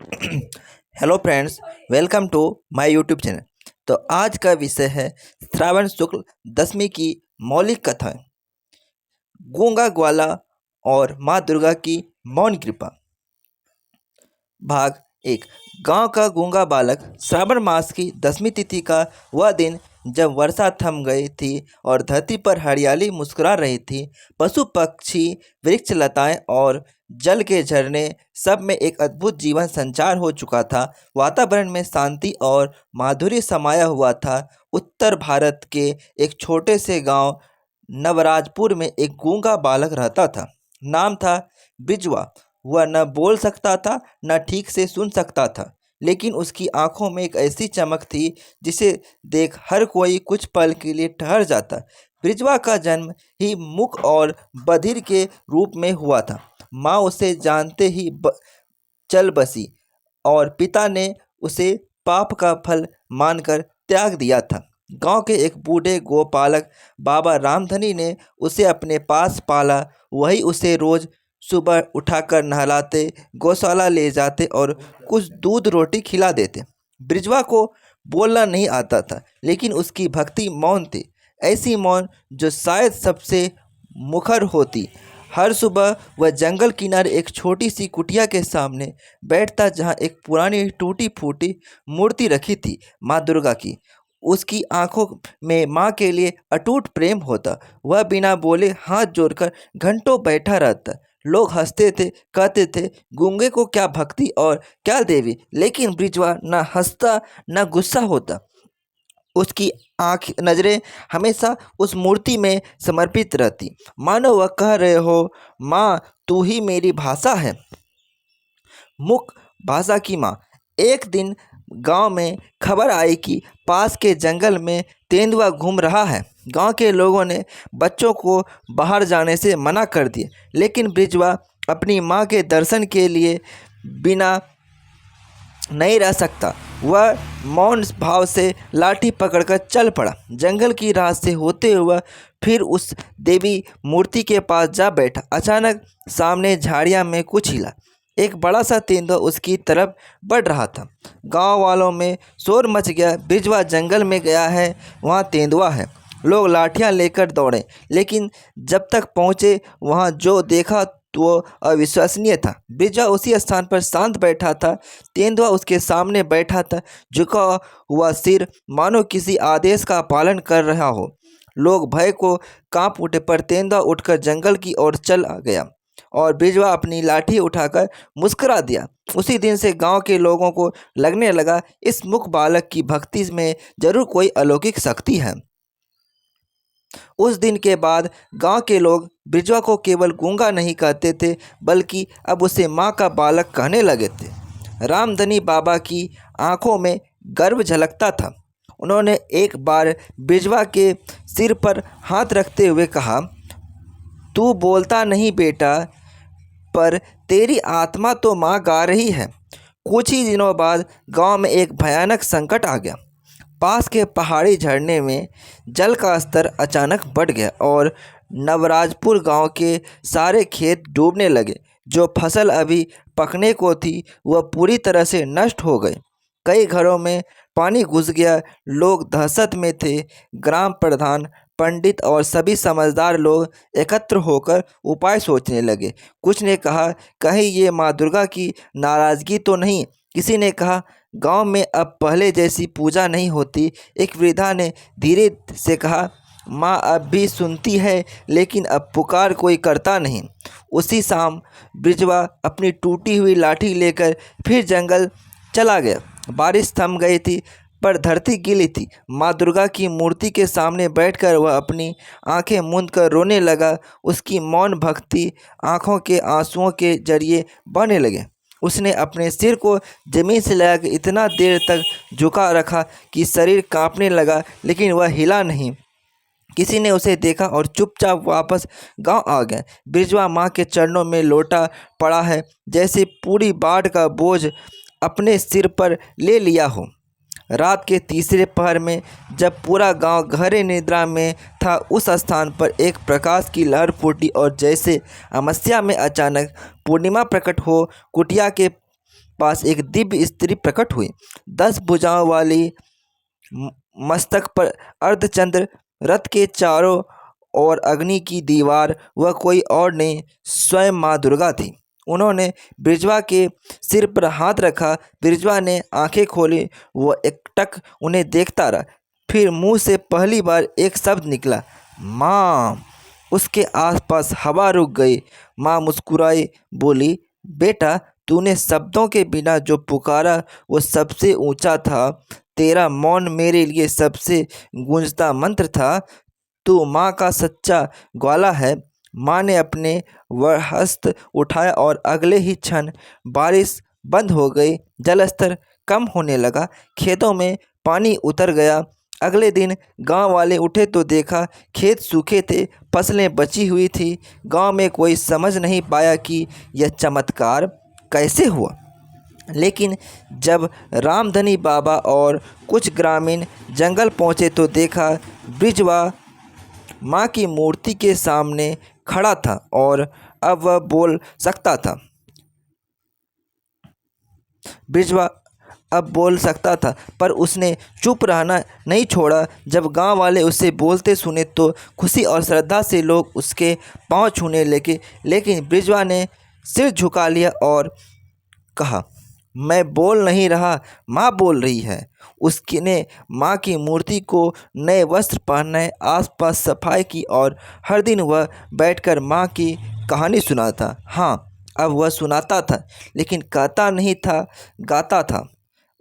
Hello friends, welcome to my YouTube channel. तो आज का विषय है श्रावण शुक्ल दशमी की मौलिक कथाएं, गूंगा ग्वाला और माँ दुर्गा की मौन कृपा। भाग एक। गांव का गूंगा बालक। श्रावण मास की दसवीं तिथि का वह दिन जब वर्षा थम गई थी और धरती पर हरियाली मुस्कुरा रही थी। पशु पक्षी, वृक्ष लताएं और जल के झरने सब में एक अद्भुत जीवन संचार हो चुका था। वातावरण में शांति और माधुर्य समाया हुआ था। उत्तर भारत के एक छोटे से गांव नवराजपुर में एक गूंगा बालक रहता था। नाम था बिजवा। वह न बोल सकता था, न ठीक से सुन सकता था, लेकिन उसकी आंखों में एक ऐसी चमक थी जिसे देख हर कोई कुछ पल के लिए ठहर जाता। बिरजवा का जन्म ही मूक और बधिर के रूप में हुआ था। माँ उसे जानते ही चल बसी और पिता ने उसे पाप का फल मानकर त्याग दिया था। गांव के एक बूढ़े गोपालक बाबा रामधनी ने उसे अपने पास पाला। वही उसे रोज सुबह उठाकर नहलाते, गौशाला ले जाते और कुछ दूध रोटी खिला देते। ब्रिजवा को बोलना नहीं आता था, लेकिन उसकी भक्ति मौन थी, ऐसी मौन जो शायद सबसे मुखर होती। हर सुबह वह जंगल किनारे एक छोटी सी कुटिया के सामने बैठता, जहाँ एक पुरानी टूटी फूटी मूर्ति रखी थी माँ दुर्गा की। उसकी आंखों में माँ के लिए अटूट प्रेम होता। वह बिना बोले हाथ जोड़कर घंटों बैठा रहता। लोग हंसते थे, कहते थे गूंगे को क्या भक्ति और क्या देवी, लेकिन ब्रिजवा न हंसता न गुस्सा होता। उसकी आँख नज़रें हमेशा उस मूर्ति में समर्पित रहती, मानो वह कह रहे हो, माँ तू ही मेरी भाषा है, मुख भाषा की माँ। एक दिन गांव में खबर आई कि पास के जंगल में तेंदुआ घूम रहा है। गांव के लोगों ने बच्चों को बाहर जाने से मना कर दिया, लेकिन ब्रिजवा अपनी माँ के दर्शन के लिए बिना नहीं रह सकता। वह मौन भाव से लाठी पकड़कर चल पड़ा। जंगल की राह से होते हुए फिर उस देवी मूर्ति के पास जा बैठा। अचानक सामने झाड़ियाँ में कुछ हिला। एक बड़ा सा तेंदुआ उसकी तरफ बढ़ रहा था। गांव वालों में शोर मच गया, बिरजवा जंगल में गया है, वहाँ तेंदुआ है। लोग लाठियाँ लेकर दौड़े, लेकिन जब तक पहुँचे वहाँ जो देखा तो वो अविश्वसनीय था। बिरजवा उसी स्थान पर शांत बैठा था। तेंदुआ उसके सामने बैठा था, झुका हुआ सिर, मानो किसी आदेश का पालन कर रहा हो। लोग भय को कांप उठे, पर तेंदुआ उठकर जंगल की ओर चल गया और बिरजवा अपनी लाठी उठाकर मुस्कुरा दिया। उसी दिन से गांव के लोगों को लगने लगा, इस मूक बालक की भक्ति में जरूर कोई अलौकिक शक्ति है। उस दिन के बाद गांव के लोग बिरजवा को केवल गूंगा नहीं कहते थे, बल्कि अब उसे माँ का बालक कहने लगे थे। रामधनी बाबा की आंखों में गर्व झलकता था। उन्होंने एक बार बिरजवा के सिर पर हाथ रखते हुए कहा, तू बोलता नहीं बेटा, पर तेरी आत्मा तो माँ गा रही है। कुछ ही दिनों बाद गांव में एक भयानक संकट आ गया। पास के पहाड़ी झरने में जल का स्तर अचानक बढ़ गया और नवराजपुर गांव के सारे खेत डूबने लगे। जो फसल अभी पकने को थी वह पूरी तरह से नष्ट हो गई। कई घरों में पानी घुस गया। लोग दहशत में थे। ग्राम प्रधान, पंडित और सभी समझदार लोग एकत्र होकर उपाय सोचने लगे। कुछ ने कहा, कहीं ये माँ दुर्गा की नाराज़गी तो नहीं। किसी ने कहा, गांव में अब पहले जैसी पूजा नहीं होती। एक वृद्धा ने धीरे से कहा, माँ अब भी सुनती है, लेकिन अब पुकार कोई करता नहीं। उसी शाम बिरजवा अपनी टूटी हुई लाठी लेकर फिर जंगल चला गया। बारिश थम गई थी, पर धरती गीली थी। माँ दुर्गा की मूर्ति के सामने बैठकर वह अपनी आंखें मूंद कर रोने लगा। उसकी मौन भक्ति आंखों के आंसुओं के जरिए बहने लगे। उसने अपने सिर को जमीन से लगाकर इतना देर तक झुका रखा कि शरीर कांपने लगा, लेकिन वह हिला नहीं। किसी ने उसे देखा और चुपचाप वापस गांव आ गया। बिरजवा माँ के चरणों में लोटा पड़ा है, जैसे पूरी बाढ़ का बोझ अपने सिर पर ले लिया हो। रात के तीसरे पहर में जब पूरा गांव गहरे निद्रा में था, उस स्थान पर एक प्रकाश की लहर फूटी और जैसे अमावस्या में अचानक पूर्णिमा प्रकट हो, कुटिया के पास एक दिव्य स्त्री प्रकट हुई। 10 भुजाओं वाली, मस्तक पर अर्धचंद्र, रथ के चारों ओर अग्नि की दीवार, वह कोई और नहीं, स्वयं माँ दुर्गा थी। उन्होंने बृजवा के सिर पर हाथ रखा। बृजवा ने आंखें खोली। वह एकटक उन्हें देखता रहा। फिर मुंह से पहली बार एक शब्द निकला, माँ। उसके आसपास हवा रुक गई। माँ मुस्कुराई, बोली, बेटा, तूने शब्दों के बिना जो पुकारा वो सबसे ऊंचा था। तेरा मौन मेरे लिए सबसे गूंजता मंत्र था। तू माँ का सच्चा ग्वाला है। माँ ने अपने वरहस्त उठाया और अगले ही क्षण बारिश बंद हो गई। जलस्तर कम होने लगा। खेतों में पानी उतर गया। अगले दिन गांव वाले उठे तो देखा खेत सूखे थे, फसलें बची हुई थी। गांव में कोई समझ नहीं पाया कि यह चमत्कार कैसे हुआ। लेकिन जब रामधनी बाबा और कुछ ग्रामीण जंगल पहुंचे तो देखा बृजवा माँ की मूर्ति के सामने खड़ा था और अब वह बोल सकता था। बृजवा अब बोल सकता था, पर उसने चुप रहना नहीं छोड़ा। जब गांव वाले उसे बोलते सुने तो खुशी और श्रद्धा से लोग उसके पांव छूने लगे। लेकिन बृजवा ने सिर झुका लिया और कहा, मैं बोल नहीं रहा, माँ बोल रही है। उसने माँ की मूर्ति को नए वस्त्र पहनाए, आसपास सफाई की और हर दिन वह बैठकर माँ की कहानी सुनाता। हाँ, अब वह सुनाता था, लेकिन कहता नहीं था, गाता था।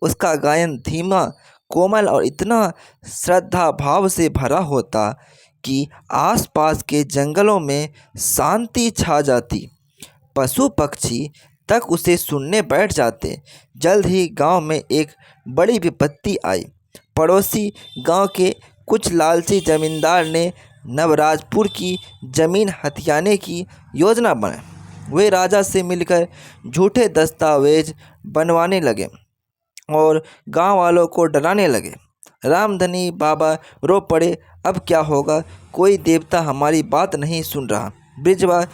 उसका गायन धीमा, कोमल और इतना श्रद्धा भाव से भरा होता कि आसपास के जंगलों में शांति छा जाती। पशु पक्षी तक उसे सुनने बैठ जाते। जल्द ही गांव में एक बड़ी विपत्ति आई। पड़ोसी गांव के कुछ लालची जमींदार ने नवराजपुर की जमीन हथियाने की योजना बनाई। वे राजा से मिलकर झूठे दस्तावेज बनवाने लगे और गांव वालों को डराने लगे। रामधनी बाबा रो पड़े, अब क्या होगा? कोई देवता हमारी बात नहीं सुन रहा। बृजवा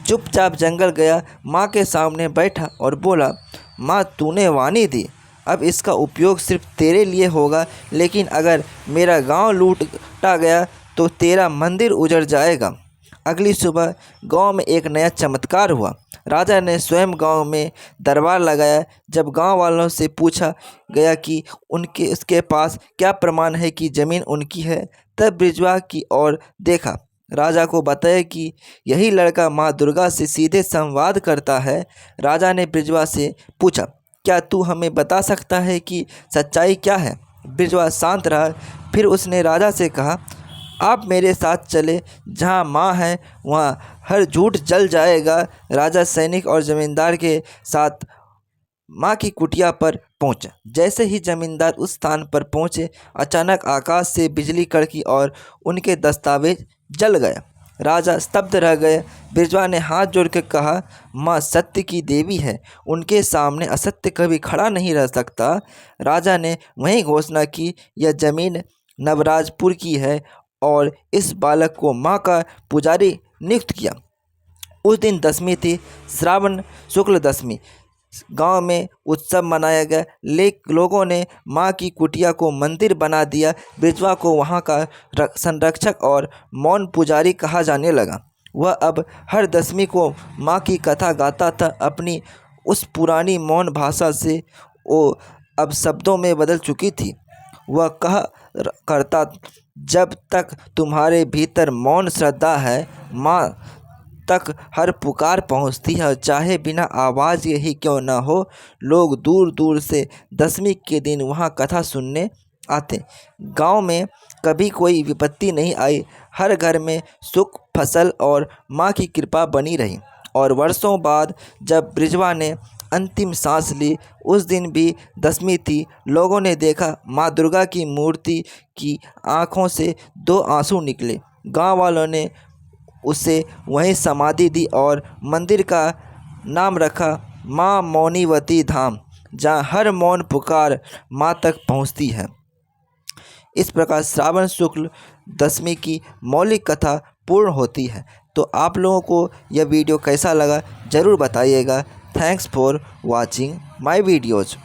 चुपचाप जंगल गया, माँ के सामने बैठा और बोला, माँ, तूने वाणी दी, अब इसका उपयोग सिर्फ तेरे लिए होगा। लेकिन अगर मेरा गांव लूटा गया तो तेरा मंदिर उजड़ जाएगा। अगली सुबह गांव में एक नया चमत्कार हुआ। राजा ने स्वयं गांव में दरबार लगाया। जब गांव वालों से पूछा गया कि उसके पास क्या प्रमाण है कि ज़मीन उनकी है, तब बृजवा की ओर देखा। राजा को बताया कि यही लड़का माँ दुर्गा से सीधे संवाद करता है। राजा ने बृजवा से पूछा, क्या तू हमें बता सकता है कि सच्चाई क्या है? बृजवा शांत रहा। फिर उसने राजा से कहा, आप मेरे साथ चले, जहाँ माँ है वहाँ हर झूठ जल जाएगा। राजा सैनिक और जमींदार के साथ माँ की कुटिया पर पहुंचा। जैसे ही जमींदार उस स्थान पर पहुंचे, अचानक आकाश से बिजली कड़की और उनके दस्तावेज जल गया। राजा स्तब्ध रह गए। बृजवा ने हाथ जोड़ कर कहा, माँ सत्य की देवी है, उनके सामने असत्य कभी खड़ा नहीं रह सकता। राजा ने वहीं घोषणा की, यह जमीन नवराजपुर की है और इस बालक को माँ का पुजारी नियुक्त किया। उस दिन दशमी थी, श्रावण शुक्ल दशमी। गांव में उत्सव मनाया गया। लोगों ने माँ की कुटिया को मंदिर बना दिया। बृजवा को वहाँ का संरक्षक और मौन पुजारी कहा जाने लगा। वह अब हर दशमी को माँ की कथा गाता था। अपनी उस पुरानी मौन भाषा से वो अब शब्दों में बदल चुकी थी। वह कहा करता, जब तक तुम्हारे भीतर मौन श्रद्धा है, माँ तक हर पुकार पहुँचती है, चाहे बिना आवाज़ के ही क्यों न हो। लोग दूर दूर से दशमी के दिन वहाँ कथा सुनने आते। गांव में कभी कोई विपत्ति नहीं आई। हर घर में सुख, फसल और माँ की कृपा बनी रही। और वर्षों बाद जब बृजवा ने अंतिम सांस ली, उस दिन भी दशमी थी। लोगों ने देखा माँ दुर्गा की मूर्ति की आँखों से 2 आंसू निकले। गांव वालों ने उसे वहीं समाधि दी और मंदिर का नाम रखा माँ मौनीवती धाम, जहाँ हर मौन पुकार माँ तक पहुँचती है। इस प्रकार श्रावण शुक्ल दशमी की मौलिक कथा पूर्ण होती है। तो आप लोगों को यह वीडियो कैसा लगा ज़रूर बताइएगा। Thanks for watching my videos.